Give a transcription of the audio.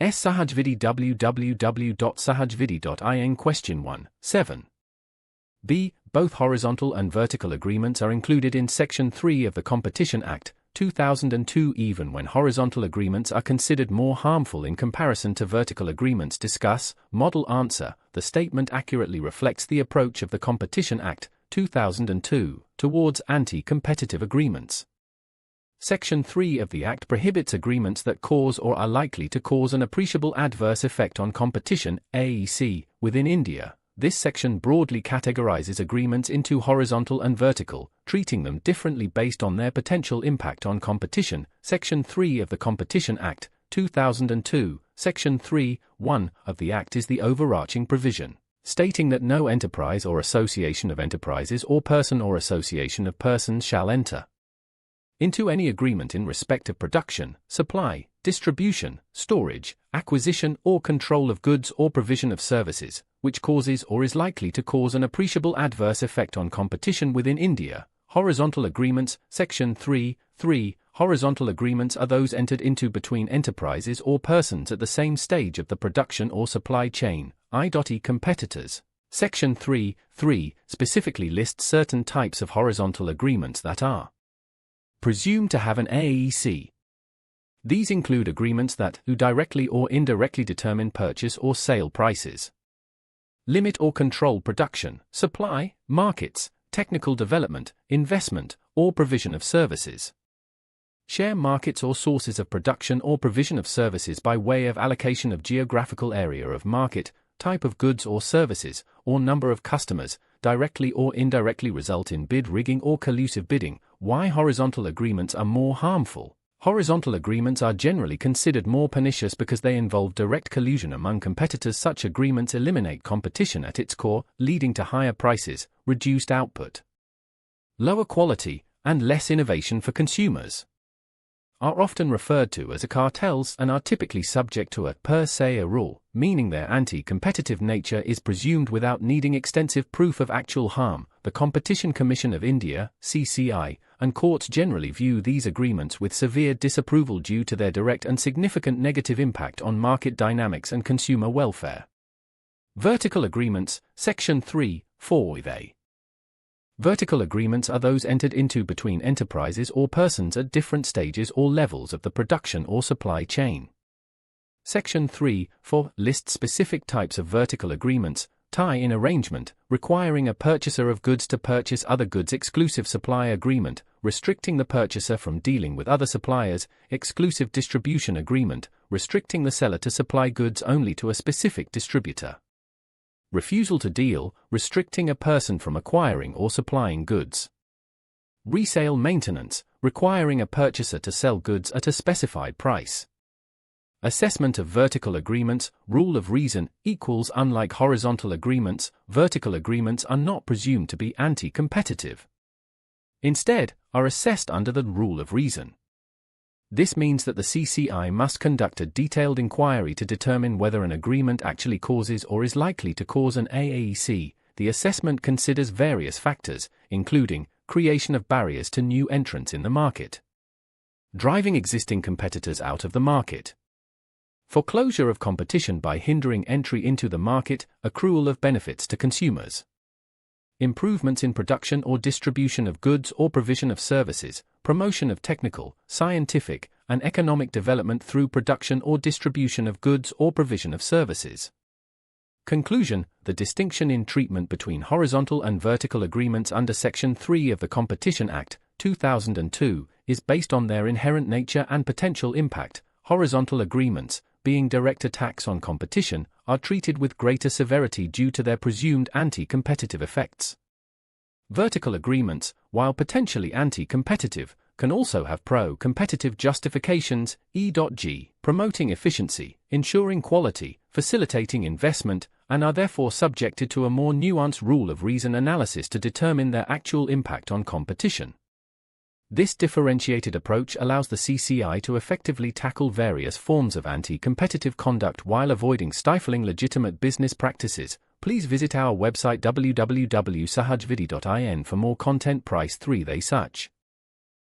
S. Sahaj Vidhi www.sahajvidhi.in Question 1, 7. B. Both horizontal and vertical agreements are included in Section 3 of the Competition Act, 2002 even when horizontal agreements are considered more harmful in comparison to vertical agreements. Discuss. Model answer. The statement accurately reflects the approach of the Competition Act, 2002, towards anti-competitive agreements. Section 3 of the Act prohibits agreements that cause or are likely to cause an appreciable adverse effect on competition, AEC, within India. This section broadly categorizes agreements into horizontal and vertical, treating them differently based on their potential impact on competition. Section 3 of the Competition Act, 2002, Section 3(1) of the Act is the overarching provision, stating that no enterprise or association of enterprises or person or association of persons shall enter into any agreement in respect of production, supply, distribution, storage, acquisition or control of goods or provision of services, which causes or is likely to cause an appreciable adverse effect on competition within India. Horizontal agreements. Section 3(3). Horizontal agreements are those entered into between enterprises or persons at the same stage of the production or supply chain, i.e. competitors. Section 3(3) specifically lists certain types of horizontal agreements that are presumed to have an AEC. These include agreements that directly or indirectly determine purchase or sale prices, limit or control production, supply, markets, technical development, investment, or provision of services, share markets or sources of production or provision of services by way of allocation of geographical area of market, type of goods or services, or number of customers, directly or indirectly result in bid rigging or collusive bidding. Why horizontal agreements are more harmful? Horizontal agreements are generally considered more pernicious because they involve direct collusion among competitors. Such agreements eliminate competition at its core, leading to higher prices, reduced output, lower quality, and less innovation for consumers. Are often referred to as cartels and are typically subject to a per se rule, meaning their anti-competitive nature is presumed without needing extensive proof of actual harm. The Competition Commission of India, CCI, and courts generally view these agreements with severe disapproval due to their direct and significant negative impact on market dynamics and consumer welfare. Vertical agreements. Section 3(4). Vertical agreements are those entered into between enterprises or persons at different stages or levels of the production or supply chain. Section 3(4) lists specific types of vertical agreements: tie-in arrangement, requiring a purchaser of goods to purchase other goods; exclusive supply agreement, restricting the purchaser from dealing with other suppliers; exclusive distribution agreement, restricting the seller to supply goods only to a specific distributor; refusal to deal, restricting a person from acquiring or supplying goods; resale maintenance, requiring a purchaser to sell goods at a specified price. Assessment of vertical agreements. Rule of reason equals: unlike horizontal agreements, vertical agreements are not presumed to be anti-competitive. Instead, are assessed under the rule of reason. This means that the CCI must conduct a detailed inquiry to determine whether an agreement actually causes or is likely to cause an AEC. The assessment considers various factors, including creation of barriers to new entrants in the market, driving existing competitors out of the market, foreclosure of competition by hindering entry into the market, accrual of benefits to consumers, improvements in production or distribution of goods or provision of services, promotion of technical, scientific, and economic development through production or distribution of goods or provision of services. Conclusion: the distinction in treatment between horizontal and vertical agreements under Section 3 of the Competition Act, 2002, is based on their inherent nature and potential impact. Horizontal agreements, being direct attacks on competition, are treated with greater severity due to their presumed anti-competitive effects. Vertical agreements, while potentially anti-competitive, can also have pro-competitive justifications, e.g., promoting efficiency, ensuring quality, facilitating investment, and are therefore subjected to a more nuanced rule of reason analysis to determine their actual impact on competition. This differentiated approach allows the CCI to effectively tackle various forms of anti-competitive conduct while avoiding stifling legitimate business practices. Please visit our website www.sahajvidhi.in for more content. Price 3 they such.